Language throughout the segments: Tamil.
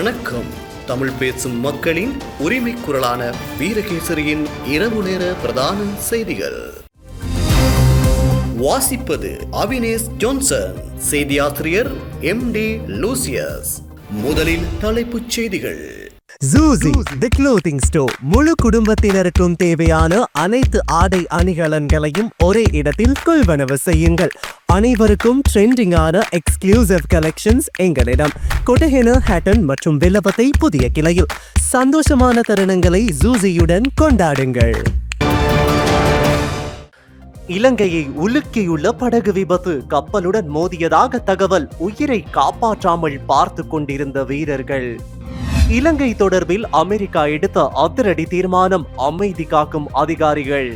வணக்கம். தமிழ் பேசும் மக்களின் உரிமை குரலான வீரகேசரியின் இரவு நேர பிரதான செய்திகள். வாசிப்பது அவினேஷ் ஜான்சன், செய்தியாசிரியர் MD லூசியஸ். முதலில் தலைப்புச் செய்திகள். Zuzi The Clothing Store முழு குடும்பத்தினருக்கும் தேவையான அனைத்து ஆடை அணிகலன்களையும் ஒரே இடத்தில் கொள்வனவு செய்யுங்கள். அனைவருக்கும் ட்ரெண்டிங்கான எக்ஸ்க்ளூசிவ் கலெக்ஷன்ஸ் எங்களிடம். கொட்டஹென, ஹேட்டன் மற்றும் வில்லபத்தை புதிய கிளையில். சந்தோஷமான தருணங்களை ஜூசியுடன் கொண்டாடுங்கள். இலங்கையை உலுக்கியுள்ள படகு விபத்து. கப்பலுடன் மோதியதாக தகவல். உயிரை காப்பாற்றாமல் பார்த்து கொண்டிருந்த வீரர்கள். இலங்கை தொடர்பில் அமெரிக்கா எடுத்த அதிரடி தீர்மானம். அமைதி காக்கும் அதிகாரிகள்.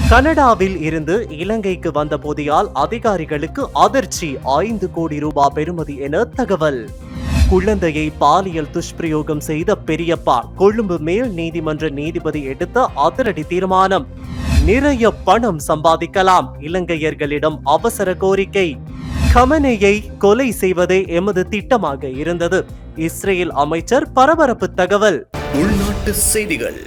கனடாவில் இருந்து இலங்கைக்கு வந்த போதியால் அதிகாரிகளுக்கு அதிர்ச்சி. 5 கோடி ரூபாய் பெறுமதி என தகவல். குழந்தையை பாலியல் துஷ்பிரயோகம் செய்த பெரியப்பா. கொழும்பு மேல் நீதிமன்ற நீதிபதி எடுத்த அதிரடி தீர்மானம். நிறைய பணம் சம்பாதிக்கலாம். இலங்கையர்களிடம் அவசர கோரிக்கை. கமனேயை கொலை செய்வதே எமது திட்டமாக இருந்தது. இஸ்ரேல் அமைச்சர் பரபரப்பு தகவல். உள்நாட்டு செய்திகள்.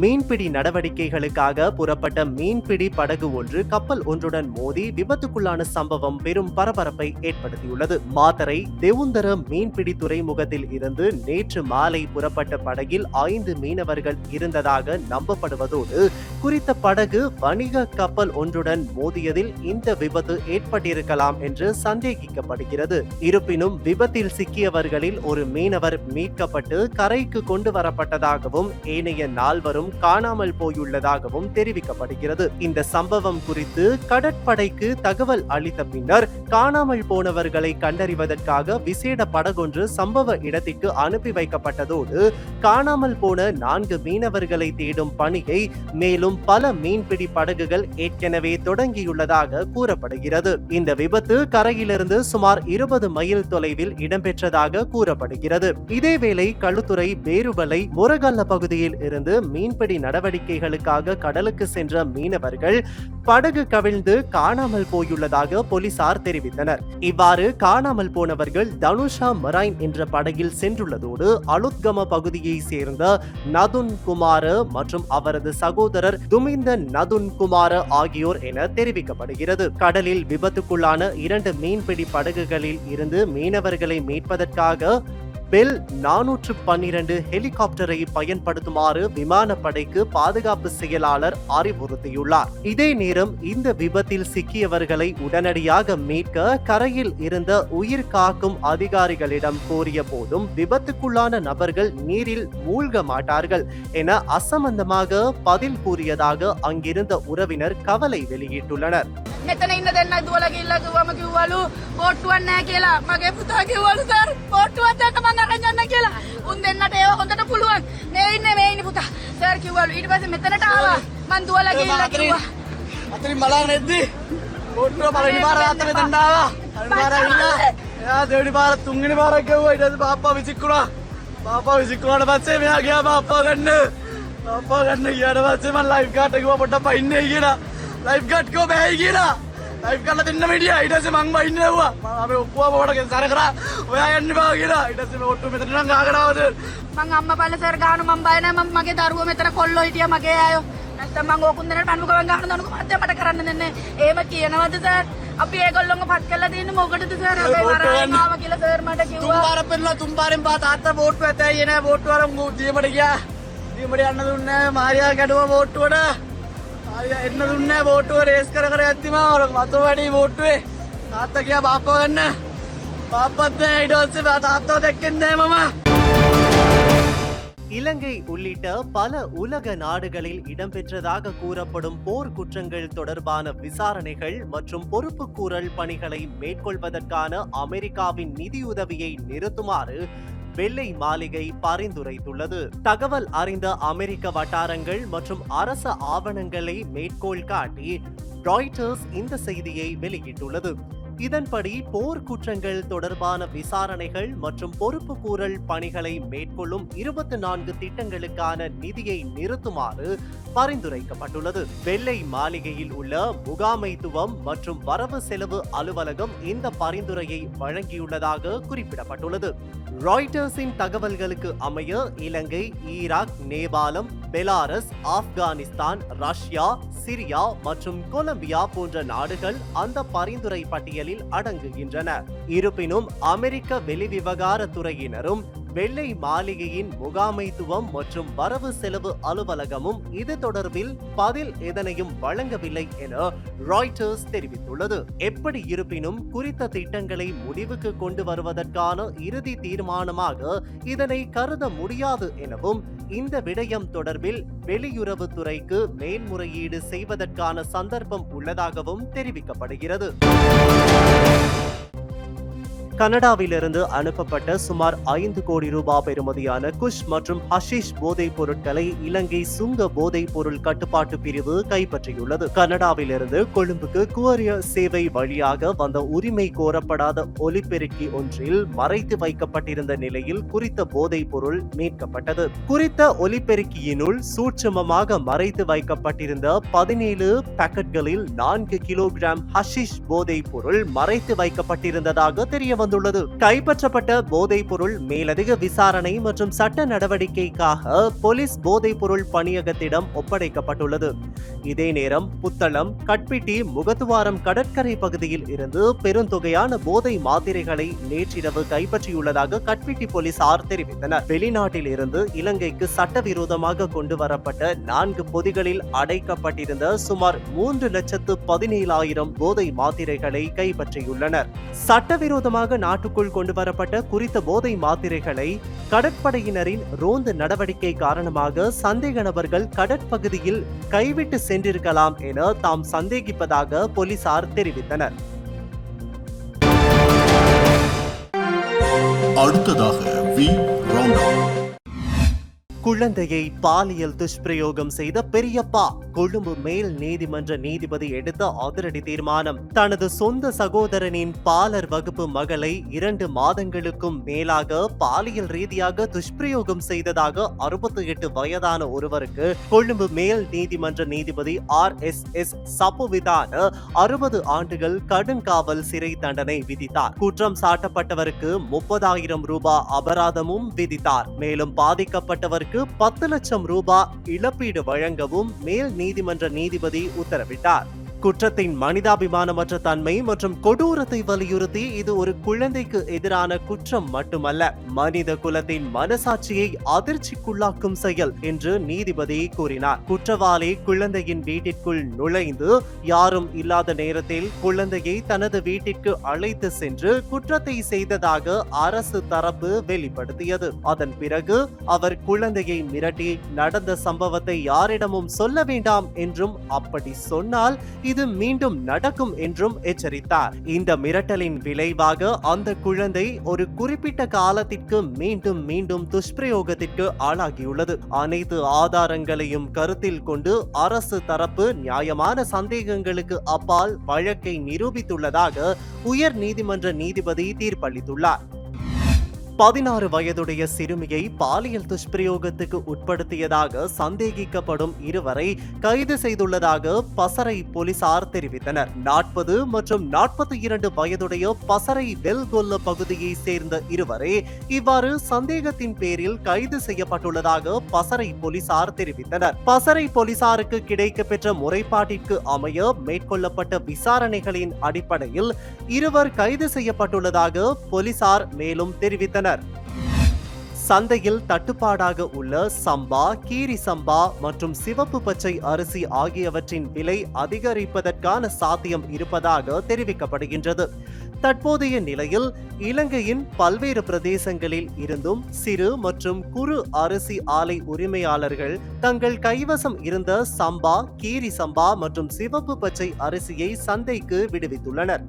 மீன்பிடி நடவடிக்கைகளுக்காக புறப்பட்ட மீன்பிடி படகு ஒன்று கப்பல் ஒன்றுடன் மோதி விபத்துக்குள்ளான சம்பவம் பெரும் பரபரப்பை ஏற்படுத்தியுள்ளது. மாத்தறை தேவுந்தர மீன்பிடி துறைமுகத்தில் இருந்து நேற்று மாலை புறப்பட்ட படகில் 5 மீனவர்கள் இருந்ததாக நம்பப்படுவதோடு குறித்த படகு வணிக கப்பல் ஒன்றுடன் மோதியதில் இந்த விபத்து ஏற்பட்டிருக்கலாம் என்று சந்தேகிக்கப்படுகிறது. இருப்பினும் விபத்தில் சிக்கியவர்களில் ஒரு மீனவர் மீட்கப்பட்டு கரைக்கு கொண்டு வரப்பட்டதாகவும் ஏனைய 4 காணாமல் போயுள்ளதாகவும் தெரிவிக்கப்படுகிறது. இந்த சம்பவம் குறித்து கடற்படைக்கு தகவல் அளித்த பின்னர் காணாமல் போனவர்களை கண்டறிவதற்காக விசேட படகொன்று சம்பவ இடத்திற்கு அனுப்பி வைக்கப்பட்டதோடு காணாமல் போன 4 மீனவர்களை தேடும் பணியை மேலும் பல மீன்பிடி படகுகள் ஏற்கனவே தொடங்கியுள்ளதாக கூறப்படுகிறது. இந்த விபத்து கரையிலிருந்து சுமார் 20 மைல் தொலைவில் இடம்பெற்றதாக கூறப்படுகிறது. இதேவேளை களுத்துறை பேருவலை முரகல்ல பகுதியில் இருந்து மீன்பிடி நடவடிக்கைகளுக்காக கடலுக்கு சென்ற மீனவர்கள் படகு கவிழ்ந்து காணாமல் போயுள்ளதாக போலீசார் தெரிவித்தனர். இவ்வாறு காணாமல் போனவர்கள் தனுஷா மரைன் என்ற படகில் சென்றுள்ளதோடு அலுத்கம பகுதியை சேர்ந்த நதுன் குமார மற்றும் அவரது சகோதரர் துமிந்த நதுன் குமார ஆகியோர் என தெரிவிக்கப்படுகிறது. கடலில் விபத்துக்குள்ளான 2 மீன்பிடி படகுகளில் இருந்து மீனவர்களை மீட்பதற்காக பெல் 412 ஹெலிகாப்டரை பயன்படுத்துமாறு விமானப்படைக்கு பாதுகாப்பு செயலாளர் அறிவுறுத்தியுள்ளார். இதே நேரம் இந்த விபத்தில் சிக்கியவர்களை உடனடியாக மீட்க கரையில் இருந்த உயிர் காக்கும் அதிகாரிகளிடம் கோரிய போதும் விபத்துக்குள்ளான நபர்கள் நீரில் மூழ்க மாட்டார்கள் என அசம்பந்தமாக பதில் கூறியதாக அங்கிருந்த உறவினர் கவலை வெளியிட்டுள்ளனர். මෙතන ඉන්න දෙන්න දුවලා ගිහිල්ලා කිව්වම කිව්වලු පොට්ටුවක් නැහැ කියලා. මගේ පුතා කිව්වලු සර් පොට්ටුවක් දෙන්න මං අරන් යන්න කියලා. උන් දෙන්නට ඒව හොඳට පුළුවන්. මේ ඉන්නේ පුතා. සර් කිව්වලු. ඊට පස්සේ මෙතනට ආවා. මං දුවලා ගිහිල්ලා කිව්වා. අතරින් බලන්න එද්දි පොට්ටුව පළවෙනි පාර අතේ දෙන්න ආවා. පළවෙනි පාර ඇවිල්ලා එයා දෙවෙනි පාර තුන්වෙනි පාරක් ගිහුවා. ඊට පස්සේ බාප්පා විසිකුණා. බාප්පා විසිකුණාට පස්සේ මෙයා ගියා බාප්පා ගන්න. බාප්පා ගන්න ගියාට පස්සේ මං ලයිෆ් ගාඩ් එක කිව්වා පොඩ්ඩක් පයින්නේ කියලා. ලයිෆ් ගාඩ් කිව්වා බෑයි කියලා. ලයිෆ් ගාඩ් දෙන්න මෙඩියා. ඊට පස්සේ මං වයින්නේ නැවුවා. අපි ඔක්කොම පොඩක් සර කරා ඔයා යන්න බා කියලා. ඊට පස්සේ මේ ඔට්ටු මෙතන නම් ගාගෙන ආවද මං අම්මා බල්ල සර් ගානු මං බය නැහැ. මම මගේ දරුවෝ මෙතන කොල්ලෝ හිටියා මගේ ආයෝ. නැත්නම් මං ඕකුන් දෙන්නට පන්නුකවන් ගහන දනුක මහත්තයා මට කරන්න දෙන්නේ. එහෙම කියනවද සර්? අපි ඒගොල්ලෝන්ව පත් කරලා දෙන්නේ මොකටද සර්? අපේ වරායන් ආවා කියලා සර් මට කිව්වා. තුන් පාර පෙන්නලා තුන් පාරෙන් පා තාත්තා බෝට්ටුව ඇතයි එනේ බෝට්ටුව අරන් දීමට ගියා. දීමට යන්න දුන්නේ නැහැ. මාරියා ගැඩුවා බෝට්ටුවට. මාරියා එන්න දුන්නේ නැහැ. බෝට්ටුව රේස් කර කර යද්දිම වතුර වැඩි බෝට්ටුවේ. තාත්තා ගියා බාප්පා ගන්න. බාප්පත් නැහැ. ඊට පස්සේ තාත්තාව දැක්කේ නැහැ මම. இலங்கை உள்ளிட்ட பல உலக நாடுகளில் இடம்பெற்றதாக கூறப்படும் போர் குற்றங்கள் தொடர்பான விசாரணைகள் மற்றும் பொறுப்புக்கூறல் பணிகளை மேற்கொள்வதற்கான அமெரிக்காவின் நிதியுதவியை நிறுத்துமாறு வெள்ளை மாளிகை பரிந்துரைத்துள்ளது. தகவல் அறிந்த அமெரிக்க வட்டாரங்கள் மற்றும் அரச ஆவணங்களை மேற்கோள் காட்டி ராய்ட்டர்ஸ் இந்த செய்தியை வெளியிட்டுள்ளது. இதன்படி போர் குற்றங்கள் தொடர்பான விசாரணைகள் மற்றும் பொறுப்புக்கூறல் பணிகளை மேற்கொள்ளும் 24 திட்டங்களுக்கான நிதியை நிறுத்துமாறு பரிந்துரைக்கப்பட்டுள்ளது. வெள்ளை மாளிகையில் உள்ள முகாமைத்துவம் மற்றும் வரவு செலவு அலுவலகம் இந்த பரிந்துரையை வழங்கியுள்ளதாக குறிப்பிடப்பட்டுள்ளது. ராய்ட்டர்ஸின் தகவல்களுக்கு அமைய இலங்கை, ஈராக், நேபாளம், பெலாரஸ், ஆப்கானிஸ்தான், ரஷ்யா, சிரியா மற்றும் கொலம்பியா போன்ற நாடுகள் அந்த பரிந்துரை பட்டியலில் அடங்குகின்றன. இருப்பினும் அமெரிக்க வெளிவிவகாரத்துறையினரும் வெள்ளை மாளிகையின் முகாமைத்துவம் மற்றும் வரவு செலவு அலுவலகமும் இது தொடர்பில் பதில் எதனையும் வழங்கவில்லை என ராய்ட்டர்ஸ் தெரிவித்துள்ளது. எப்படி இருப்பினும் குறித்த திட்டங்களை முடிவுக்கு கொண்டு வருவதற்கான இறுதி தீர்மானமாக இதனை கருத முடியாது எனவும் இந்த விடயம் தொடர்பில் வெளியுறவுத்துறைக்கு மேல்முறையீடு செய்வதற்கான சந்தர்ப்பம் உள்ளதாகவும் தெரிவிக்கப்படுகிறது. கனடாவிலிருந்து அனுப்பப்பட்ட சுமார் 5 கோடி ரூபாய் பெறுமதியான குஷ் மற்றும் ஹஷிஷ் போதைப் பொருட்களை இலங்கை சுங்க போதைப் பொருள் கட்டுப்பாட்டு பிரிவு கைப்பற்றியுள்ளது. கனடாவிலிருந்து கொழும்புக்கு கூரியர் சேவை வழியாக வந்த உரிமை கோரப்படாத ஒலிபெருக்கி ஒன்றில் மறைத்து வைக்கப்பட்டிருந்த நிலையில் குறித்த போதைப் பொருள் மீட்கப்பட்டது. குறித்த ஒலிபெருக்கியினுள் சூட்சுமமாக மறைத்து வைக்கப்பட்டிருந்த 17 பாக்கெட்களில் 4 கிலோகிராம் ஹஷிஷ் போதைப் பொருள் மறைத்து வைக்கப்பட்டிருந்ததாக தெரிய வந்துள்ளது. கைப்பற்றப்பட்ட போதைப் பொருள் மேலதிக விசாரணை மற்றும் சட்ட நடவடிக்கைக்காக போலீஸ் போதைப் பொருள் பணியகத்திடம் ஒப்படைக்கப்பட்டுள்ளது. இதே நேரம் புத்தளம், கட்பிட்டி, முகத்துவாரம் கடற்கரை பகுதியில் இருந்து பெருந்தொகையான போதை மாத்திரைகளை நேற்றிரவு கைப்பற்றியுள்ளதாக கட்பிட்டி போலீசார் தெரிவித்தனர். வெளிநாட்டில் இருந்து இலங்கைக்கு சட்டவிரோதமாக கொண்டு வரப்பட்ட 4 பொதிகளில் அடைக்கப்பட்டிருந்த சுமார் 3,17,000 போதை மாத்திரைகளை கைப்பற்றியுள்ளனர். சட்டவிரோதமாக நாட்டுக்குள் கொண்டு வரப்பட்ட குறித்த போதை மாத்திரைகளை கடற்படையினரின் ரோந்து நடவடிக்கை காரணமாக சந்தேக நபர்கள் கடற்பகுதியில் கைவிட்டு சென்றிருக்கலாம் என தாம் சந்தேகிப்பதாக போலீசார் தெரிவித்தனர். குழந்தையை பாலியல் துஷ்பிரயோகம் செய்த பெரியப்பா கொழும்பு மேல் நீதிமன்ற நீதிபதி எடுத்த அதிரடி தீர்மானம். தனது சொந்த சகோதரனின் பாலர் வகுப்பு மகளை 2 மாதங்களுக்கும் மேலாக பாலியல் ரீதியாக துஷ்பிரயோகம் செய்ததாக 68 வயதான ஒருவருக்கு கொழும்பு மேல் நீதிமன்ற நீதிபதி RSS சப்புவிதான 60 ஆண்டுகள் கடுங்காவல் சிறை தண்டனை விதித்தார். குற்றம் சாட்டப்பட்டவருக்கு 30,000 ரூபாய் அபராதமும் விதித்தார். மேலும் பாதிக்கப்பட்டவருக்கு 10 லட்சம் ரூபாய் இழப்பீடு வழங்கவும் மேல் நீதிமன்ற நீதிபதி உத்தரவிட்டார். குற்றத்தின் மனிதாபிமானமற்ற தன்மை மற்றும் கொடூரத்தை வலியுறுத்தி இது ஒரு குழந்தைக்கு எதிரான குற்றம் மட்டுமல்ல, மனித குலத்தின் மனசாட்சியை அதிர்ச்சிக்குள்ளாக்கும் செயல் என்று நீதிபதி கூறினார். குற்றவாளி குழந்தையின் வீட்டிற்குள் நுழைந்து யாரும் இல்லாத நேரத்தில் குழந்தையை தனது வீட்டிற்கு அழைத்து சென்று குற்றத்தை செய்ததாக அரசு தரப்பு வெளிப்படுத்தியது. அதன் பிறகு அவர் குழந்தையை மிரட்டி நடந்த சம்பவத்தை யாரிடமும் சொல்ல வேண்டாம் என்றும், அப்படி சொன்னால் இது மீண்டும் நடக்கும் என்றும் எச்சரித்தார். இந்த மிரட்டலின் விளைவாக அந்த குழந்தை ஒரு குறிப்பிட்ட காலத்திற்கு மீண்டும் மீண்டும் துஷ்பிரயோகத்திற்கு ஆளாகியுள்ளது. அனைத்து ஆதாரங்களையும் கருத்தில் கொண்டு அரசு தரப்பு நியாயமான சந்தேகங்களுக்கு அப்பால் வழக்கை நிரூபித்துள்ளதாக உயர் நீதிமன்ற நீதிபதி தீர்ப்பளித்துள்ளார். 16 வயதுடைய சிறுமியை பாலியல் துஷ்பிரயோகத்துக்கு உட்படுத்தியதாக சந்தேகிக்கப்படும் 2 வரை கைது செய்துள்ளதாக பசறை போலீசார் தெரிவித்தனர். 40 மற்றும் 42 வயதுடைய பசறை வெல்கொல்ல பகுதியை சேர்ந்த 2 வரை இவ்வாறு சந்தேகத்தின் பேரில் கைது செய்யப்பட்டுள்ளதாக பசறை போலீசார் தெரிவித்தனர். பசறை போலீசாருக்கு கிடைக்கப்பெற்ற முறைப்பாட்டிற்கு அமைய மேற்கொள்ளப்பட்ட விசாரணைகளின் அடிப்படையில் 2 கைது செய்யப்பட்டுள்ளதாக போலீசார் மேலும் தெரிவித்தனர். சந்தையில் தட்டுப்பாடாக உள்ள சம்பா, கீரி சம்பா மற்றும் சிவப்பு பச்சை அரிசி ஆகியவற்றின் விலை அதிகரிப்பதற்கான சாத்தியம் இருப்பதாக தெரிவிக்கப்படுகின்றது. தற்போதைய நிலையில் இலங்கையின் பல்வேறு பிரதேசங்களில் இருந்தும் சிறு மற்றும் குறு அரிசி ஆலை உரிமையாளர்கள் தங்கள் கைவசம் இருந்த சம்பா, கீரி சம்பா மற்றும் சிவப்பு பச்சை அரிசியை சந்தைக்கு விடுவித்துள்ளனர்.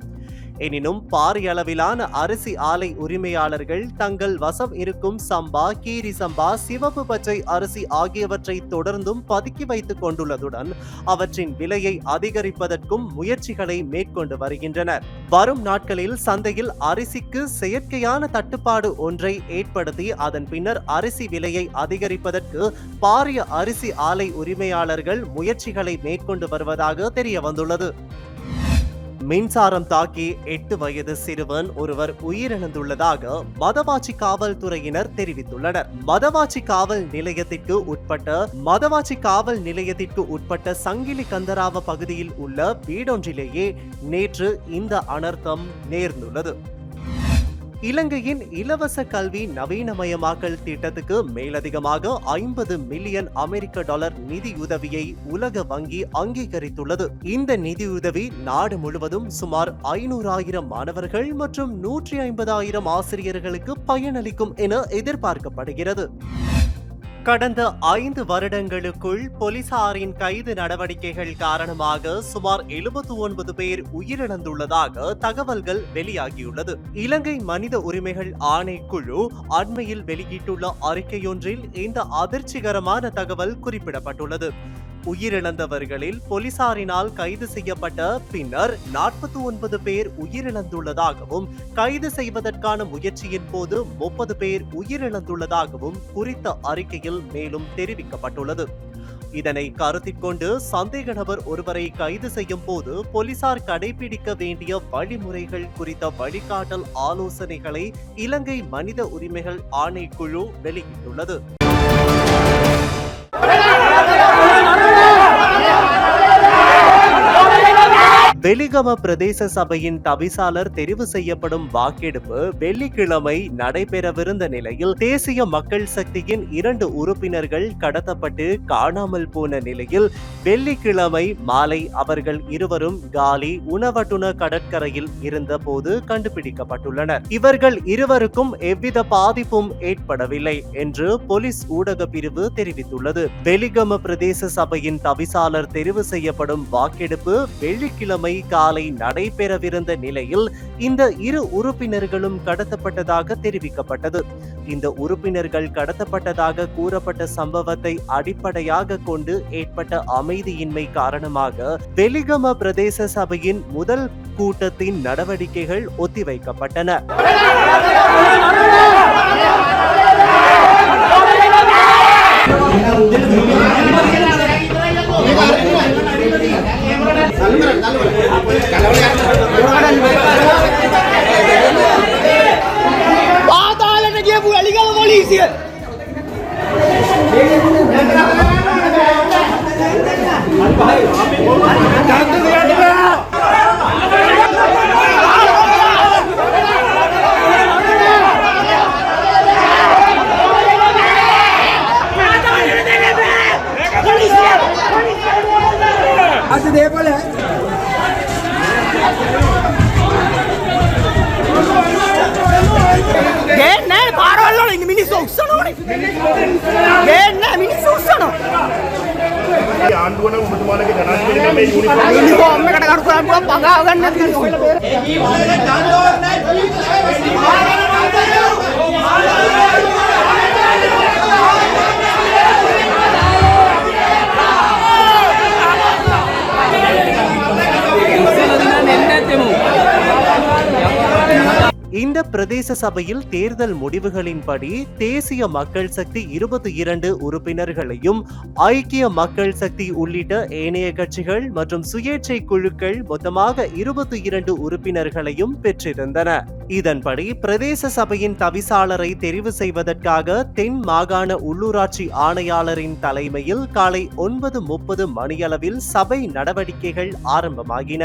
எனினும் பாரிய அளவிலான அரிசி ஆலை உரிமையாளர்கள் தங்கள் வசம் இருக்கும் சம்பா, கீரி சம்பா, சிவப்பு பச்சை அரிசி ஆகியவற்றை தொடர்ந்தும் பதுக்கி வைத்துக் கொண்டுள்ளதுடன் அவற்றின் விலையை அதிகரிப்பதற்கும் முயற்சிகளை மேற்கொண்டு வருகின்றனர். வரும் நாட்களில் சந்தையில் அரிசிக்கு செயற்கையான தட்டுப்பாடு ஒன்றை ஏற்படுத்தி அதன் பின்னர் அரிசி விலையை அதிகரிப்பதற்கு பாரிய அரிசி ஆலை உரிமையாளர்கள் முயற்சிகளை மேற்கொண்டு வருவதாக தெரிய வந்துள்ளது. மின்சாரம் தாக்கி 8 வயது சிறுவன் ஒருவர் உயிரிழந்துள்ளதாக மதவாச்சி காவல்துறையினர் தெரிவித்துள்ளனர். மதவாச்சி காவல் நிலையத்திற்கு உட்பட்ட சங்கிலி கந்தராவ பகுதியில் உள்ள வீடொன்றிலேயே நேற்று இந்த அனர்த்தம் நேர்ந்துள்ளது. இலங்கையின் இலவச கல்வி நவீனமயமாக்கல் திட்டத்துக்கு மேலதிகமாக 50 மில்லியன் அமெரிக்க டாலர் நிதியுதவியை உலக வங்கி அங்கீகரித்துள்ளது. இந்த நிதியுதவி நாடு முழுவதும் சுமார் 500,000 மாணவர்கள் மற்றும் 150,000 ஆசிரியர்களுக்கு பயனளிக்கும் என எதிர்பார்க்கப்படுகிறது. கடந்த 5 வருடங்களுக்குள் போலீசாரின் கைது நடவடிக்கைகள் காரணமாக சுமார் 79 பேர் உயிரிழந்துள்ளதாக தகவல்கள் வெளியாகியுள்ளது. இலங்கை மனித உரிமைகள் ஆணைக்குழு அண்மையில் வெளியிட்டுள்ள அறிக்கையொன்றில் இந்த அதிர்ச்சிகரமான தகவல் குறிப்பிடப்பட்டுள்ளது. உயிரிழந்தவர்களில் போலீசாரினால் கைது செய்யப்பட்ட பின்னர் 49 பேர் உயிரிழந்துள்ளதாகவும் கைது செய்வதற்கான முயற்சியின் போது 30 பேர் உயிரிழந்துள்ளதாகவும் குறித்த அறிக்கையில் மேலும் தெரிவிக்கப்பட்டுள்ளது. இதனை கருத்தில் கொண்டு சந்தேக நபர் ஒருவரை கைது செய்யும் போது போலீசார் கடைபிடிக்க வேண்டிய வழிமுறைகள் குறித்த வழிகாட்டல் ஆலோசனைகளை இலங்கை மனித உரிமைகள் ஆணைக்குழு வெளியிட்டுள்ளது. வெலிகம பிரதேச சபையின் தவிசாளர் தெரிவு செய்யப்படும் வாக்கெடுப்பு வெள்ளிக்கிழமை நடைபெறவிருந்த நிலையில் தேசிய மக்கள் சக்தியின் 2 உறுப்பினர்கள் கடத்தப்பட்டு காணாமல் போன நிலையில் வெள்ளிக்கிழமை மாலை அவர்கள் இருவரும் காலி உணவட்டுன கடற்கரையில் இருந்த போது கண்டுபிடிக்கப்பட்டுள்ளனர். இவர்கள் இருவருக்கும் எவ்வித பாதிப்பும் ஏற்படவில்லை என்று போலீஸ் ஊடக பிரிவு தெரிவித்துள்ளது. வெலிகம பிரதேச சபையின் தவிசாளர் தெரிவு செய்யப்படும் வாக்கெடுப்பு வெள்ளிக்கிழமை காலை நடைபெறவிருந்த நிலையில் இந்த 2 உறுப்பினர்களும் கடத்தப்பட்டதாக தெரிவிக்கப்பட்டது. இந்த உறுப்பினர்கள் கடத்தப்பட்டதாக கூறப்பட்ட சம்பவத்தை அடிப்படையாக கொண்டு ஏற்பட்ட அமைதியின்மை காரணமாக வெலிகம பிரதேச சபையின் முதல் கூட்டத்தின் நடவடிக்கைகள் ஒத்திவைக்கப்பட்டன. ආණ්ඩුවන ඔබතුමාලගේ ජනාධිපති මේ යුනිෆෝම් එකට කරු කරන් පගාව ගන්න இந்த பிரதேச சபையில் தேர்தல் முடிவுகளின்படி தேசிய மக்கள் சக்தி 22 உறுப்பினர்களையும் ஐக்கிய மக்கள் சக்தி உள்ளிட்ட ஏனைய கட்சிகள் மற்றும் சுயேட்சை குழுக்கள் மொத்தமாக 22 உறுப்பினர்களையும் பெற்றிருந்தன. இதன்படி பிரதேச சபையின் தவிசாளரை தெரிவு செய்வதற்காக தென் மாகாண உள்ளூராட்சி ஆணையாளரின் தலைமையில் காலை 9:30 மணியளவில் சபை நடவடிக்கைகள் ஆரம்பமாகின.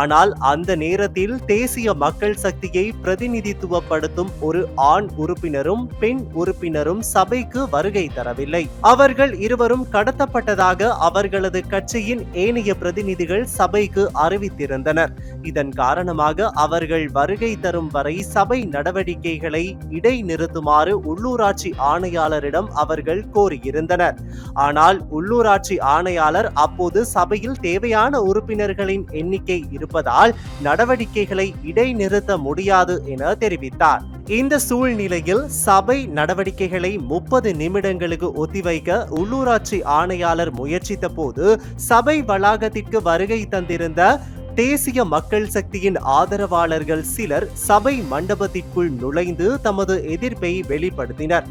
ஆனால் அந்த நேரத்தில் தேசிய மக்கள் சக்தியை பிரதிநிதித்துவப்படுத்தும் ஒரு ஆண் உறுப்பினரும் பெண் உறுப்பினரும் சபைக்கு வருகை தரவில்லை. அவர்கள் இருவரும் கடத்தப்பட்டதாக அவர்களது கட்சியின் ஏனைய பிரதிநிதிகள் சபைக்கு அறிவித்திருந்தனர். இதன் காரணமாக அவர்கள் வருகை தரும் வரை சபை நடவடிக்கைகளை இடைநிறுத்துமாறு உள்ளூராட்சி ஆணையாளரிடம் அவர்கள் கோரியிருந்தனர். ஆனால் உள்ளூராட்சி ஆணையாளர் அப்போது சபையில் தேவையான உறுப்பினர்களின் எண்ணிக்கை இருப்பதால் நடவடிக்கைகளை இடைநிறுத்த முடியாது என தெரிவித்தார். இந்த சூழ்நிலையில் சபை நடவடிக்கைகளை 30 நிமிடங்களுக்கு ஒத்திவைக்க உள்ளூராட்சி ஆணையாளர் முயற்சித்த போது சபை வளாகத்திற்கு வருகை தந்திருந்த தேசிய மக்கள் சக்தியின் ஆதரவாளர்கள் சிலர் சபை மண்டபத்திற்குள் நுழைந்து தமது எதிர்ப்பை வெளிப்படுத்தினர்.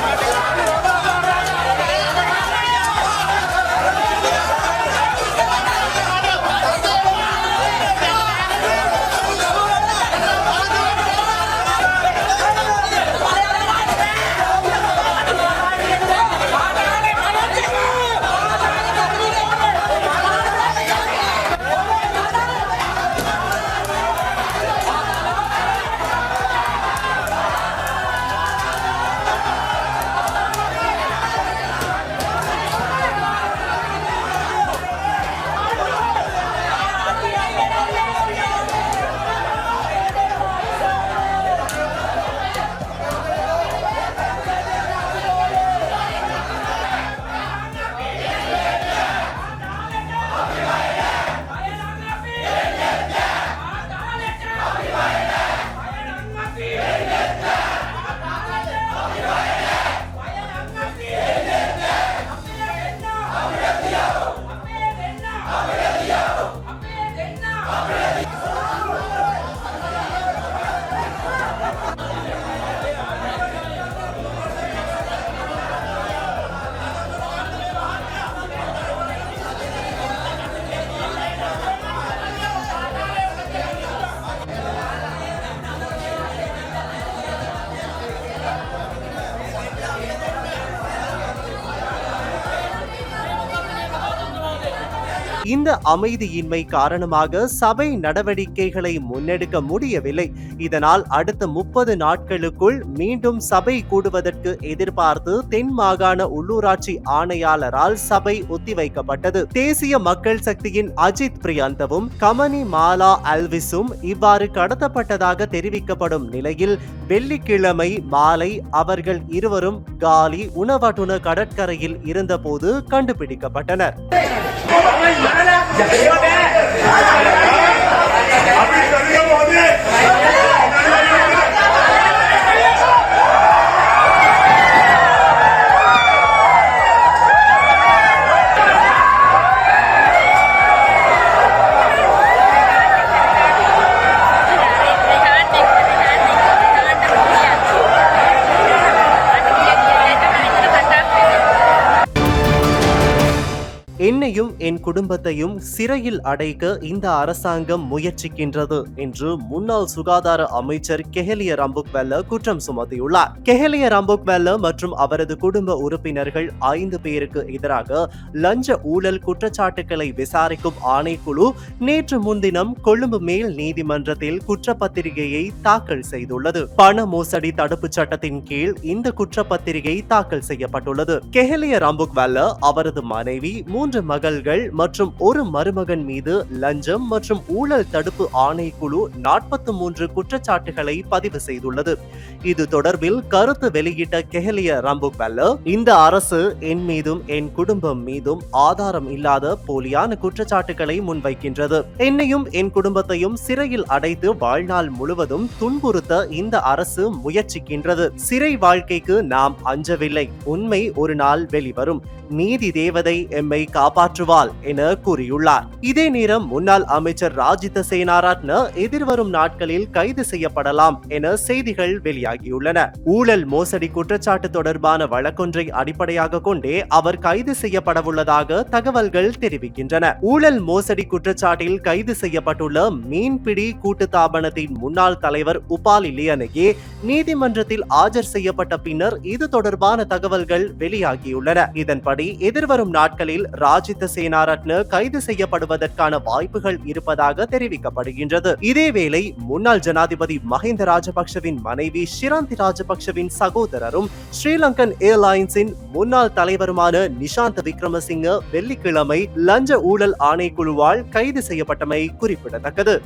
இந்த அமைதியின்மை காரணமாக சபை நடவடிக்கைகளை முன்னெடுக்க முடியவில்லை. இதனால் அடுத்த 30 நாட்களுக்குள் மீண்டும் சபை கூடுவதற்கு எதிர்பார்த்து தென் மாகாண உள்ளூராட்சி ஆணையாளரால் சபை ஒத்திவைக்கப்பட்டது. தேசிய மக்கள் சக்தியின் அஜித் பிரியந்தவும் கமனி மாலா அல்விஸும் இவ்வாறு கடத்தப்பட்டதாக தெரிவிக்கப்படும் நிலையில் வெள்ளிக்கிழமை மாலை அவர்கள் இருவரும் காலி உணவட்டுன கடற்கரையில் இருந்தபோது கண்டுபிடிக்கப்பட்டனர். என்னையும் என் குடும்பத்தையும் சிறையில் அடைக்க இந்த அரசாங்கம் முயற்சிக்கின்றது என்று முன்னாள் சுகாதார அமைச்சர் கெஹலிய ரம்புக்வெல்ல குற்றம் சுமத்தியுள்ளார். கெஹலிய ரம்புக்வெல்ல மற்றும் அவரது குடும்ப உறுப்பினர்கள் 5 பேருக்கு எதிராக லஞ்ச ஊழல் குற்றச்சாட்டுகளை விசாரிக்கும் ஆணைக்குழு நேற்று முன்தினம் கொழும்பு மேல் நீதிமன்றத்தில் குற்றப்பத்திரிகையை தாக்கல் செய்துள்ளது. பண மோசடி தடுப்பு சட்டத்தின் கீழ் இந்த குற்றப்பத்திரிகை தாக்கல் செய்யப்பட்டுள்ளது. கெஹலிய ரம்புக்வெல்ல அவரது மனைவி 3 மகள்கள் மற்றும் 1 மருமகன் மீது லஞ்சம் மற்றும் ஊழல் தடுப்பு ஆணைக்குழு 43 குற்றச்சாட்டுகளை பதிவு செய்துள்ளது. இது தொடர்பில் கருத்து வெளியிட்ட கெஹலிய ரம்புக்வெல்ல, இந்த அரசு என் மீதும் என் குடும்பம் மீதும் ஆதாரம் இல்லாத போலியான குற்றச்சாட்டுகளை முன்வைக்கின்றது. என்னையும் என் குடும்பத்தையும் சிறையில் அடைத்து வாழ்நாள் முழுவதும் துன்புறுத்த இந்த அரசு முயற்சிக்கின்றது. சிறை வாழ்க்கைக்கு நாம் அஞ்சவில்லை. உண்மை ஒரு நாள் வெளிவரும். நீதி தேவதை எம்மை காப்பாற்ற காப்பாற்றுவாள் என கூறியுள்ளார். இதே நேரம் முன்னாள் அமைச்சர் ராஜித சேனாரத்ன எதிர்வரும் நாட்களில் கைது செய்யப்படலாம் என செய்திகள் வெளியாகியுள்ளன. ஊழல் மோசடி குற்றச்சாட்டு தொடர்பான வழக்கொன்றை அடிப்படையாக கொண்டே அவர் கைது செய்யப்படவுள்ளதாக தகவல்கள் தெரிவிக்கின்றன. ஊழல் மோசடி குற்றச்சாட்டில் கைது செய்யப்பட்டுள்ள மீன்பிடி கூட்டுத்தாபனத்தின் முன்னாள் தலைவர் உபாலி லியனகே நீதிமன்றத்தில் ஆஜர் செய்யப்பட்ட பின்னர் இது தொடர்பான தகவல்கள் வெளியாகியுள்ளன. இதன்படி எதிர்வரும் நாட்களில் ராஜித சேனாரத்ன கைது செய்யப்படுவதற்கான வாய்ப்புகள் இருப்பதாக தெரிவிக்கப்படுகின்றது. இதேவேளை முன்னாள் ஜனாதிபதி மஹிந்த ராஜபக்ஷவின் மனைவி ஷிராந்தி ராஜபக்ஷவின் சகோதரரும் ஸ்ரீலங்கன் ஏர்லைன்ஸின் முன்னாள் தலைவருமான நிஷாந்த் விக்ரமசிங்க வெள்ளிக்கிழமை லஞ்ச ஊழல் ஆணைக்குழுவால் கைது செய்யப்பட்டமை குறிப்பிடத்தக்கது.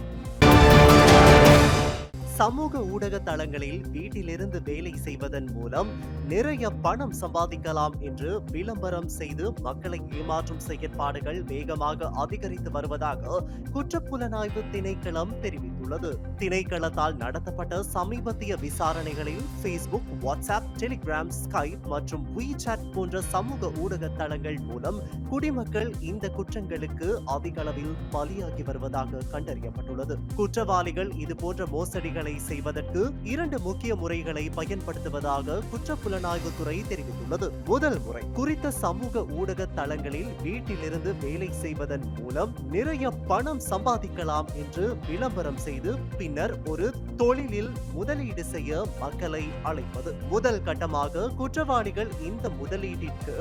சமூக ஊடக தளங்களில் வீட்டிலிருந்து வேலை செய்வதன் மூலம் நிறைய பணம் சம்பாதிக்கலாம் என்று விளம்பரம் செய்து மக்களை ஏமாற்றும் செயற்பாடுகள் வேகமாக அதிகரித்து வருவதாக குற்றப்புலனாய்வு திணைக்களம் தெரிவித்துள்ளது. திணைக்களத்தால் நடத்தப்பட்ட சமீபத்திய விசாரணைகளில் ஃபேஸ்புக், வாட்ஸ்அப், டெலிகிராம், ஸ்கைப் மற்றும் WeChat போன்ற சமூக ஊடக தளங்கள் மூலம் குடிமக்கள் இந்த குற்றங்களுக்கு அதிக அளவில் பலியாகி வருவதாக கண்டறியப்பட்டுள்ளது. குற்றவாளிகள் இதுபோன்ற மோசடிகளை செய்வதற்கு 2 முக்கிய முறைகளை பயன்படுத்துவதாக குற்றப்புலனாய்வு துறை தெரிவித்துள்ளது. முதல் முறை, குறித்த சமூக ஊடக தளங்களில் வீட்டிலிருந்து வேலை செய்வதன் மூலம் நிறைய பணம் சம்பாதிக்கலாம் என்று விளம்பரம் செய்து பின்னர் ஒரு தொழிலில் முதலீடு செய்ய மக்களை அழைப்பது. முதல் கட்டமாக குற்றவாளிகள் இந்த முதலீட்டிற்கு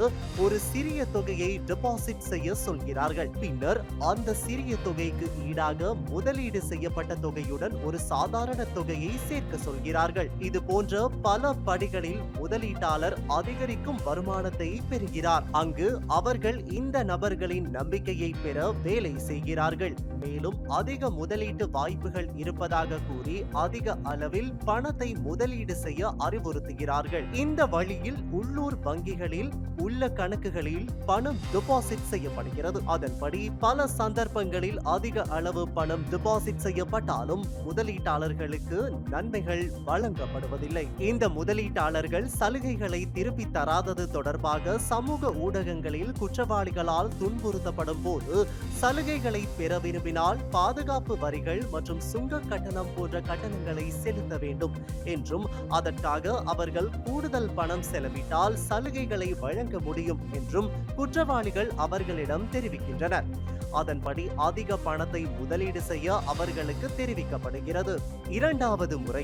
ஒரு சிறிய தொகையை டெபாசிட் செய்ய சொல்கிறார்கள். பின்னர் அந்த சிறிய தொகைக்கு ஈடாக முதலீடு செய்யப்பட்ட தொகையுடன் ஒரு சாதாரண தொகையை சேர்க்க சொல்கிறார்கள். இது போன்ற பல படிகளில் முதலீட்டாளர் அதிகரிக்கும் வருமானத்தை பெறுகிறார். அங்கு அவர்கள் இந்த நபர்களின் நம்பிக்கையை பெற வேலை செய்கிறார்கள். மேலும் அதிக முதலீட்டு வாய்ப்புகள் இருப்பதாக கூறி அதிக அளவில் பணத்தை முதலீடு செய்ய அறிவுறுத்துகிறார்கள். இந்த வழியில் உள்ளூர் வங்கிகளில் உள்ள கணக்குகளில் பணம் டெபாசிட் செய்யப்படுகிறது. அதன்படி பல சந்தர்ப்பங்களில் அதிக அளவு பணம் டெபாசிட் செய்யப்பட்டாலும் முதலீட்டாளர்களுக்கு நன்மைகள் வழங்கப்படுவதில்லை. இந்த முதலீட்டாளர்கள் சலுகைகளை திருப்பி தராதது தொடர்பாக சமூக ஊடகங்களில் குற்றவாளிகளால் துன்புறுத்தப்படும் போது சலுகைகளை பெற விரும்பினால் பாதுகாப்பு வரிகள் மற்றும் சுங்க கட்டணம் போன்ற கட்டணங்களை செலுத்த வேண்டும் என்றும் அதற்காக அவர்கள் கூடுதல் பணம் செலவிட்டால் சலுகைகளை வழங்க முடியும் என்றும் குற்றவாளிகள் அவர்களிடம் தெரிவிக்கின்றனர். அதன்படி அதிக பணத்தை முதலீடு செய்ய அவர்களுக்கு தெரிவிக்கப்படுகிறது. இரண்டாவது முறை,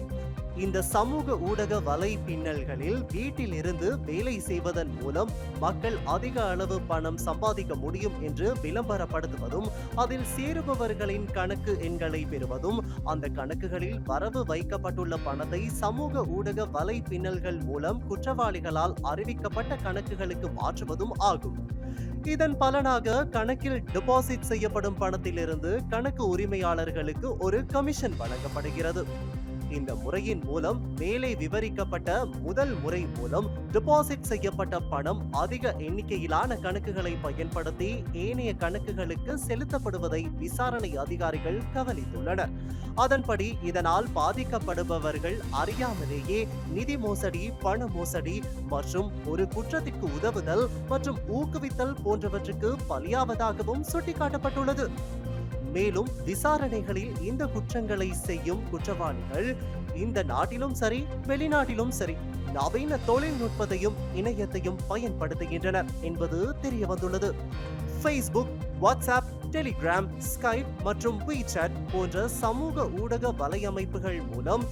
இந்த சமூக ஊடக வலை பின்னல்களில் வீட்டில் இருந்து வேலை செய்வதன் மூலம் மக்கள் அதிக அளவு பணம் சம்பாதிக்க முடியும் என்று விளம்பரப்படுத்துவதும் அதில் சேருபவர்களின் கணக்கு எண்களை பெறுவதும் அந்த கணக்குகளில் வரவு வைக்கப்பட்டுள்ள பணத்தை சமூக ஊடக வலை பின்னல்கள் மூலம் குற்றவாளிகளால் அறிவிக்கப்பட்ட கணக்குகளுக்கு மாற்றுவதும் ஆகும். இதன் பலனாக கணக்கில் டெபாசிட் செய்யப்படும் பணத்திலிருந்து கணக்கு உரிமையாளர்களுக்கு ஒரு கமிஷன் வழங்கப்படுகிறது. இந்த முறையின் மூலம் மேலே விவரிக்கப்பட்ட முதல் முறை மூலம் டெபாசிட் செய்யப்பட்ட பணம் அதிக எண்ணிக்கையிலான கணக்குகளை பயன்படுத்தி ஏனைய கணக்குகளுக்கு செலுத்தப்படுவதை விசாரணை அதிகாரிகள் கவனித்துள்ளனர். அதன்படி இதனால் பாதிக்கப்படுபவர்கள் அறியாமலேயே நிதி மோசடி, பண மோசடி மற்றும் ஒரு குற்றத்திற்கு உதவுதல் மற்றும் ஊக்குவித்தல் போன்றவற்றுக்கு பலியாவதாகவும் சுட்டிக்காட்டப்பட்டுள்ளது. மேலும் விசாரணைகளில் இந்த குற்றங்களை செய்யும் குற்றவாளிகள் இந்த நாட்டிலும் சரி வெளிநாட்டிலும் சரி நவீன தொழில்நுட்பத்தையும் இணையத்தையும் பயன்படுத்துகின்றனர் என்பது தெரிய வந்துள்ளது. ஃபேஸ்புக், வாட்ஸ்அப், டெலிகிராம், ஸ்கைப் மற்றும் WeChat போன்ற சமூக ஊடக வலையமைப்புகள் மூலம்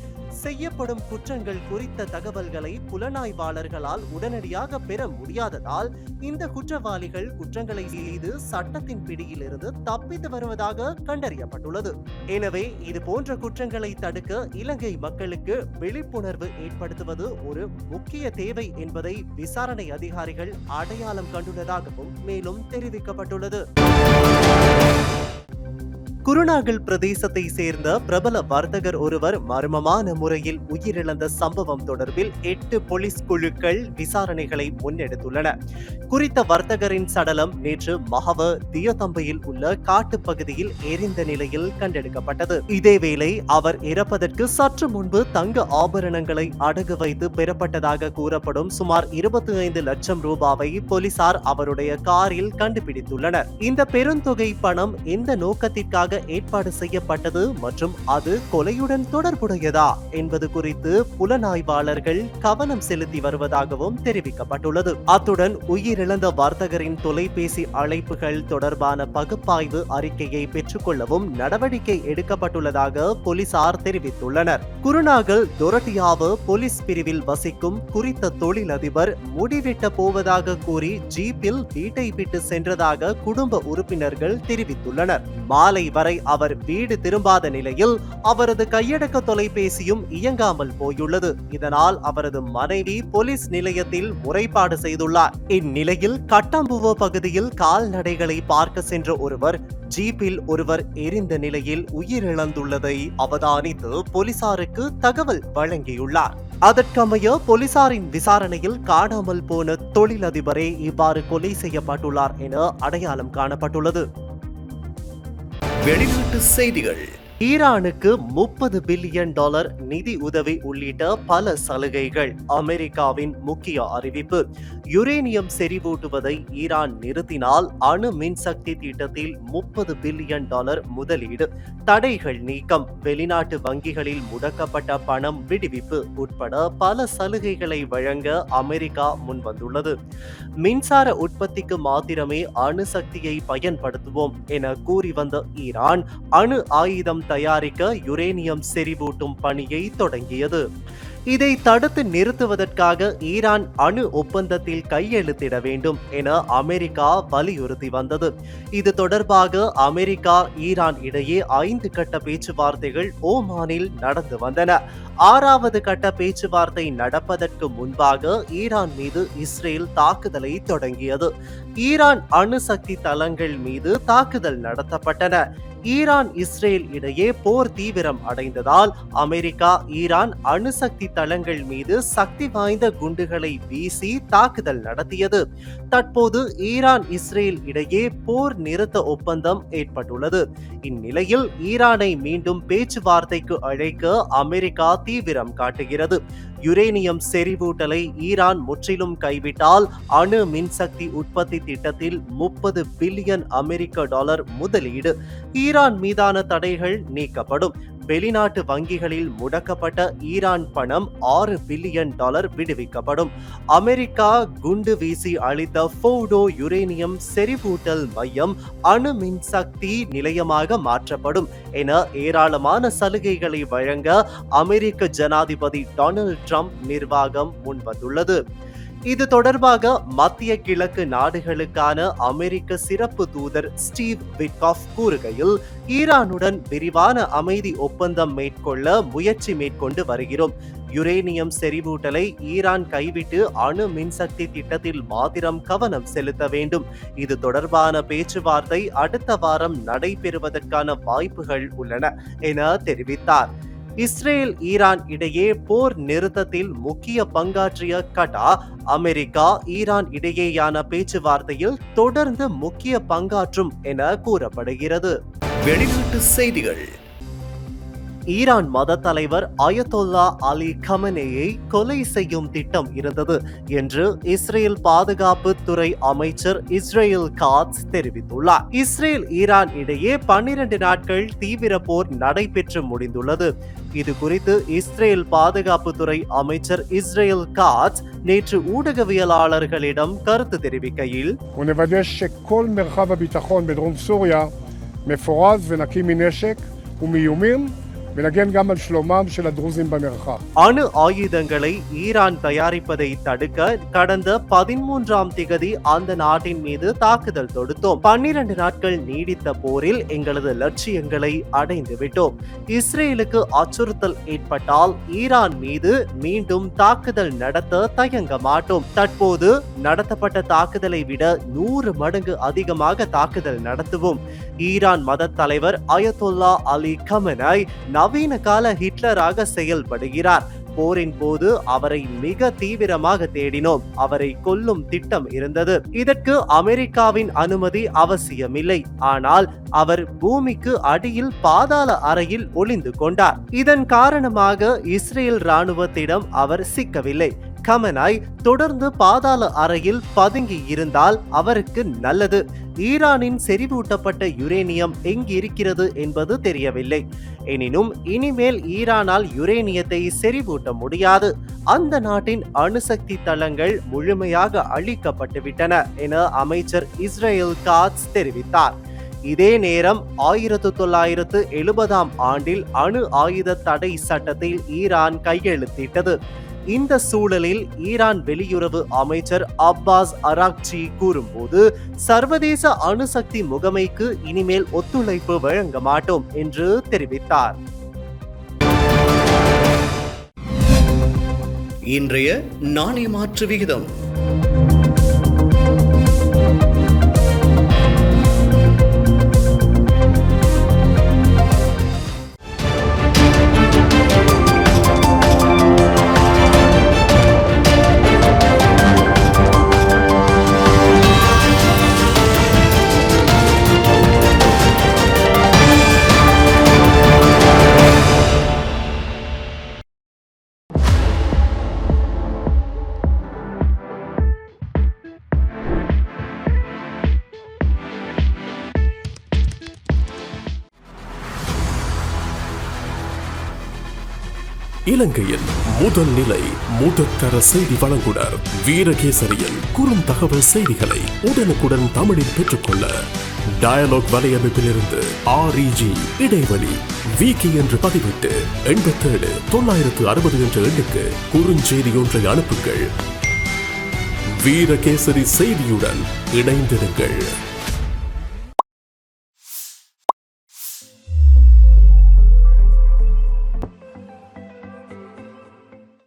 செய்யப்படும் குற்றங்கள் குறித்த தகவல்களை புலனாய்வாளர்களால் உடனடியாக பெற முடியாததால் இந்த குற்றவாளிகள் குற்றங்களை செய்து சட்டத்தின் பிடியிலிருந்து தப்பித்து வருவதாக கண்டறியப்பட்டுள்ளது. எனவே இது போன்ற குற்றங்களை தடுக்க இலங்கை மக்களுக்கு விழிப்புணர்வு ஏற்படுத்துவது ஒரு முக்கிய தேவை என்பதை விசாரணை அதிகாரிகள் அடையாளம் கண்டுள்ளதாகவும் மேலும் தெரிவிக்கப்பட்டுள்ளது. குருநாகல் பிரதேசத்தை சேர்ந்த பிரபல வர்த்தகர் ஒருவர் மர்மமான முறையில் உயிரிழந்த சம்பவம் தொடர்பில் 8 போலீஸ் குழுக்கள் விசாரணைகளை முன்னெடுத்துள்ளன. குறித்த வர்த்தகரின் சடலம் நேற்று மஹவ தியதம்பையில் உள்ள காட்டுப்பகுதியில் எரிந்த நிலையில் கண்டெடுக்கப்பட்டது. இதேவேளை அவர் இறப்பதற்கு சற்று முன்பு தங்க ஆபரணங்களை அடகு வைத்து பெறப்பட்டதாக கூறப்படும் சுமார் 25 லட்சம் ரூபாவை போலீசார் அவருடைய காரில் கண்டுபிடித்துள்ளனர். இந்த பெருந்தொகை பணம் எந்த நோக்கத்திற்காக ஏற்பாடு செய்யப்பட்டது மற்றும் அது கொலையுடன் தொடர்புடையதா என்பது குறித்து புலனாய்வாளர்கள் கவனம் செலுத்தி வருவதாகவும் தெரிவிக்கப்பட்டுள்ளது. அத்துடன் உயிரிழந்த வர்த்தகரின் தொலைபேசி அழைப்புகள் தொடர்பான பகுப்பாய்வு அறிக்கையை பெற்றுக்கொள்ளவும் நடவடிக்கை எடுக்கப்பட்டுள்ளதாக போலீசார் தெரிவித்துள்ளனர். குருநாகல் தொரட்டியாவு போலீஸ் பிரிவில் வசிக்கும் குறித்த தொழிலதிபர் முடிவெட்ட போவதாக கூறி ஜீப்பில் வீட்டை விட்டு சென்றதாக குடும்ப உறுப்பினர்கள் தெரிவித்துள்ளனர். மாலை வரை அவர் வீடு திரும்பாத நிலையில் அவரது கையடக்க தொலைபேசியும் இயங்காமல் போயுள்ளது. இதனால் அவரது மனைவி போலீஸ் நிலையத்தில் முறைப்பாடு செய்துள்ளார். இந்நிலையில் கட்டாம்புவ பகுதியில் கால்நடைகளை பார்க்க சென்ற ஒருவர் ஜீப்பில் ஒருவர் எரிந்த நிலையில் உயிரிழந்துள்ளதை அவதானித்து போலீசாருக்கு தகவல் வழங்கியுள்ளார். அதற்கமைய போலீசாரின் விசாரணையில் காணாமல் போன தொழிலதிபரே இவ்வாறு கொலை செய்யப்பட்டுள்ளார் என அடையாளம் காணப்பட்டுள்ளது. வெளிநாட்டு செய்திகள். ஈரானுக்கு $30 பில்லியன் நிதி உதவி உள்ளிட்ட பல சலுகைகள். அமெரிக்காவின் முக்கிய அறிவிப்பு. யுரேனியம் செறிவூட்டுவதை ஈரான் நிறுத்தினால் அணு மின்சக்தி திட்டத்தில் $30 பில்லியன் முதலீடு. தடைகள் நீக்கம். வெளிநாட்டு வங்கிகளில் முடக்கப்பட்ட பணம் விடுவிப்பு உட்பட பல சலுகைகளை வழங்க அமெரிக்கா முன்வந்துள்ளது. மின்சார உற்பத்திக்கு மாத்திரமே அணுசக்தியை பயன்படுத்துவோம் என கூறி வந்த ஈரான் அணு ஆயுதம் தயாரிக்க யுரேனியம் செறிவூட்டும் பணியை தொடங்கியது. இதை தடுத்து நிறுத்துவதற்காக ஈரான் அணு ஒப்பந்தத்தில் கையெழுத்திட வேண்டும் என அமெரிக்கா வலியுறுத்தி வந்தது. இது தொடர்பாக அமெரிக்கா ஈரான் இடையே 5 கட்ட பேச்சுவார்த்தைகள் ஓமானில் நடந்து வந்தன. 6வது கட்ட பேச்சுவார்த்தை நடப்பதற்கு முன்பாக ஈரான் மீது இஸ்ரேல் தாக்குதலை தொடங்கியது. ஈரான் அணுசக்தி தளங்கள் மீது தாக்குதல் நடத்தப்பட்டன. ஈரான் இஸ்ரேல் இடையே போர் தீவிரம் அடைந்ததால் அமெரிக்கா ஈரான் அணுசக்தி தளங்கள் மீது சக்தி வாய்ந்த குண்டுகளை வீசி தாக்குதல் நடத்தியது. தற்போது ஈரான் இஸ்ரேல் இடையே போர் நிறுத்த ஒப்பந்தம் ஏற்பட்டுள்ளது. இந்நிலையில் ஈரானை மீண்டும் பேச்சுவார்த்தைக்கு அழைக்க அமெரிக்கா தீவிரம் காட்டுகிறது. யுரேனியம் செறிவூட்டலை ஈரான் முற்றிலும் கைவிட்டால் அணு மின்சக்தி உற்பத்தி திட்டத்தில் $30 பில்லியன் முதலீடு. ஈரான் மீதான தடைகள் நீக்கப்படும். வெளிநாட்டு வங்கிகளில் முடக்கப்பட்ட ஈரான் பணம் $6 பில்லியன் விடுவிக்கப்படும். அமெரிக்கா குண்டு வீசி அளித்த ஃபோர்டோ யுரேனியம் செறிவூட்டல் மையம் அணு மின்சக்தி நிலையமாக மாற்றப்படும் என ஏராளமான சலுகைகளை வழங்க அமெரிக்க ஜனாதிபதி டொனால்ட் ட்ரம்ப் நிர்வாகம் முன்வந்துள்ளது. இது தொடர்பாக மத்திய கிழக்கு நாடுகளுக்கான அமெரிக்க சிறப்பு தூதர் ஸ்டீவ் விட்காஃப் கூறுகையில், ஈரானுடன் விரிவான அமைதி ஒப்பந்தம் மேற்கொள்ள முயற்சி மேற்கொண்டு வருகிறோம். யுரேனியம் செறிவூட்டலை ஈரான் கைவிட்டு அணு மின்சக்தி திட்டத்தில் மாத்திரம் கவனம் செலுத்த வேண்டும். இது தொடர்பான பேச்சுவார்த்தை அடுத்த வாரம் நடைபெறுவதற்கான வாய்ப்புகள் உள்ளன என தெரிவித்தார். இஸ்ரேல் ஈரான் இடையே போர் நிறுத்தத்தில் முக்கிய பங்காற்றிய கட்டார், அமெரிக்கா ஈரான் இடையேயான பேச்சுவார்த்தையில் தொடர்ந்து முக்கிய பங்காற்றும் என கூறப்படுகிறது. வெளிநாட்டு செய்திகள். ஈரான் மத தலைவர் அயத்தொல்லா அலி கமனேயை கொலை செய்யும் திட்டம் இருந்தது என்று இஸ்ரேல் பாதுகாப்பு துறை அமைச்சர் இஸ்ரேல் காட்ஸ் தெரிவித்துள்ளார். இஸ்ரேல் ஈரான் இடையே 12 நாட்கள் தீவிர போர் நடைபெற்று முடிந்துள்ளது. இது குறித்து இஸ்ரேல் பாதுகாப்பு துறை அமைச்சர் இஸ்ரேல் காட்ஸ் நேற்று ஊடகவியலாளர்களிடம் கருத்து தெரிவிக்கையில், ונוודא שכל מרחב הביטחון בדרום סוריה מפורז ונקי מנשק ומאיומים ונגן גם על שלומם של הדרוזים במרחב. அணு ஆயுதங்களை ஈரான் தயாரிப்பதை தடுக்க கடந்த 13ஆம் திகதி அந்த நாட்டின் மீது தாக்குதல் தொடுத்தோம். 12 நாட்கள் நீடித்த போரில் எங்களது லட்சியங்களை அடைந்து விட்டோம். இஸ்ரேலுக்கு அச்சுறுத்தல் ஏற்பட்டால் ஈரான் மீது மீண்டும் தாக்குதல் நடத்த தயங்க மாட்டோம். தற்போது நடத்தப்பட்ட தாக்குதலை விட 100 மடங்கு அதிகமாக தாக்குதல் நடத்துவோம். ஈரான் மத தலைவர் அயத்தொல்லா அலி கமெனாய் நவீன கால ஹிட்லராக செயல்படுகிறார். போரின் போது அவரை மிக தீவிரமாக தேடினோம். அவரை கொல்லும் திட்டம் இருந்தது. இதற்கு அமெரிக்காவின் அனுமதி அவசியமில்லை. ஆனால் அவர் பூமிக்கு அடியில் பாதாள அறையில் ஒளிந்து கொண்டார். இதன் காரணமாக இஸ்ரேல் ராணுவத்திடம் அவர் சிக்கவில்லை. கமெனாய் தொடர்ந்து பாதாள அறையில் பதுங்கி இருந்தால் அவருக்கு நல்லது. ஈரானின் செறிவூட்டப்பட்ட யுரேனியம் எங்கிருக்கிறது என்பது தெரியவில்லை. எனினும் இனிமேல் ஈரானால் யுரேனியத்தை செறிவூட்ட முடியாது. அந்த நாட்டின் அணுசக்தி தளங்கள் முழுமையாக அழிக்கப்பட்டுவிட்டன என அமைச்சர் இஸ்ரேல் காட்ஸ் தெரிவித்தார். இதே நேரம் 1970ஆம் ஆண்டில் அணு ஆயுத தடை சட்டத்தில் ஈரான் கையெழுத்திட்டது. இந்த சூழலில் ஈரான் வெளியுறவு அமைச்சர் அப்பாஸ் அராக்சி கூறும்போது, சர்வதேச அணுசக்தி முகமைக்கு இனிமேல் ஒத்துழைப்பு வழங்க மாட்டோம் என்று தெரிவித்தார். இன்றைய நாணய மாற்று விகிதம் இலங்கையின் முதல் நிலை முதற்தர செய்தி வழங்குனர் வீரகேசரியின் குறுந்தகவல் செய்திகளை உடனுக்குடன் தமிழில் பெற்றுக்கொள்ள டயலாக் வலையமைப்பிலிருந்து REG இடைவெளி வீக்கி என்று பதிவிட்டு 87 960 என்ற எண்ணுக்கு குறுஞ்செய்தி ஒன்றை அனுப்புங்கள். வீரகேசரி செய்தியுடன் இணைந்திருங்கள்.